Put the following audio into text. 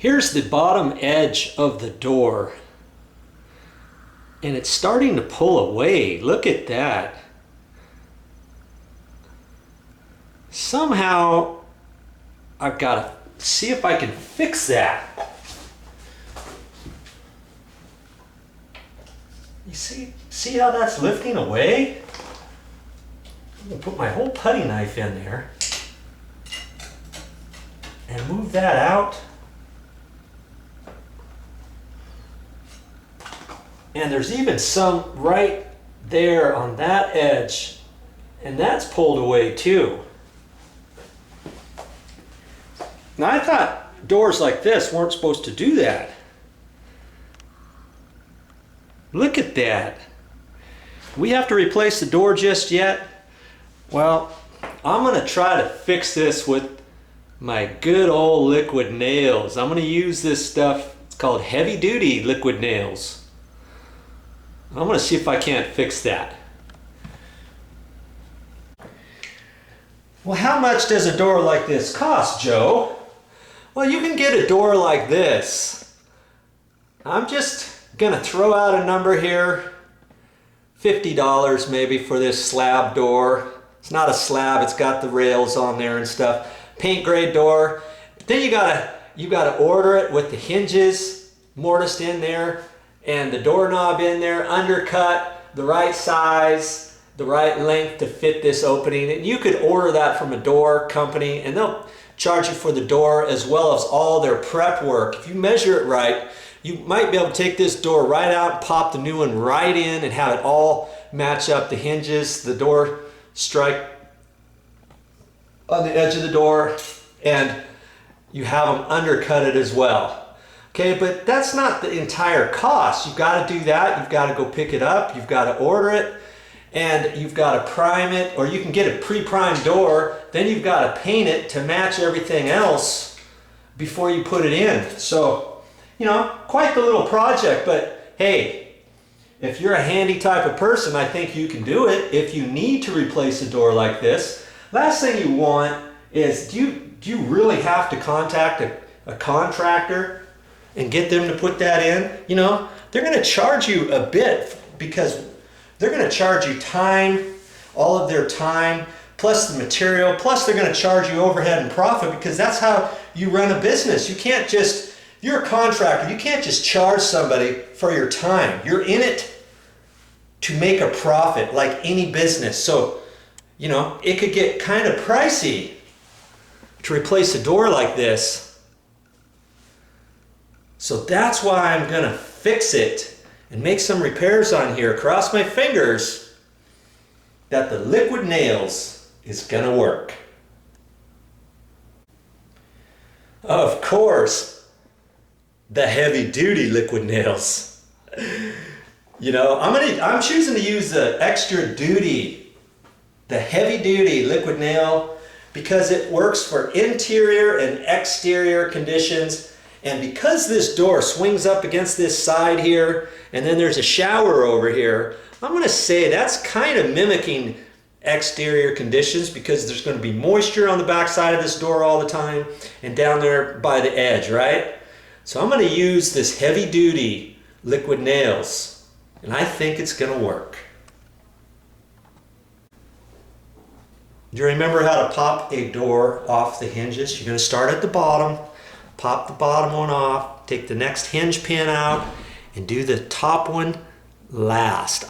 Here's the bottom edge of the door, and it's starting to pull away. Look at that. Somehow I've got to see if I can fix that. You see how that's lifting away? I'm going to put my whole putty knife in there and move that out. And there's even some right there on that edge, and that's pulled away too. Now I thought doors like this weren't supposed to do that. Look at that. We have to replace the door just yet? Well, I'm going to try to fix this with my good old liquid nails. I'm going to use this stuff. It's called heavy duty liquid nails. I'm going to see if I can't fix that. Well, how much does a door like this cost, Joe? Well, you can get a door like this. I'm just going to throw out a number here. $50 maybe for this slab door. It's not a slab, it's got the rails on there and stuff. Paint grade door. Then you gotta order it with the hinges mortised in there and the doorknob in there, undercut, the right size, the right length to fit this opening. And you could order that from a door company and they'll charge you for the door as well as all their prep work. If you measure it right, you might be able to take this door right out and pop the new one right in and have it all match up, the hinges, the door strike on the edge of the door, and you have them undercut it as well. Okay, but that's not the entire cost. You've got to do that. You've got to go pick it up. You've got to order it, and you've got to prime it, or you can get a pre-primed door. Then you've got to paint it to match everything else before you put it in. So, you know, quite the little project, but hey, if you're a handy type of person, I think you can do it. If you need to replace a door like this, last thing you want is, do you really have to contact a contractor and get them to put that in? You know, they're going to charge you a bit because they're going to charge you time, all of their time, plus the material, plus they're going to charge you overhead and profit because that's how you run a business. You can't just, if you're a contractor, you can't just charge somebody for your time. You're in it to make a profit like any business. So, you know, it could get kind of pricey to replace a door like this. So that's why I'm gonna fix it and make some repairs on here. Cross my fingers that the liquid nails is gonna work. Of course, the heavy duty liquid nails. You know, I'm choosing to use the extra duty, the heavy duty liquid nail, because it works for interior and exterior conditions. And because this door swings up against this side here, and then there's a shower over here, I'm going to say that's kind of mimicking exterior conditions because there's going to be moisture on the back side of this door all the time and down there by the edge, right? So I'm going to use this heavy duty liquid nails, and I think it's going to work. Do you remember how to pop a door off the hinges? You're going to start at the bottom, pop the bottom one off, take the next hinge pin out, and do the top one last.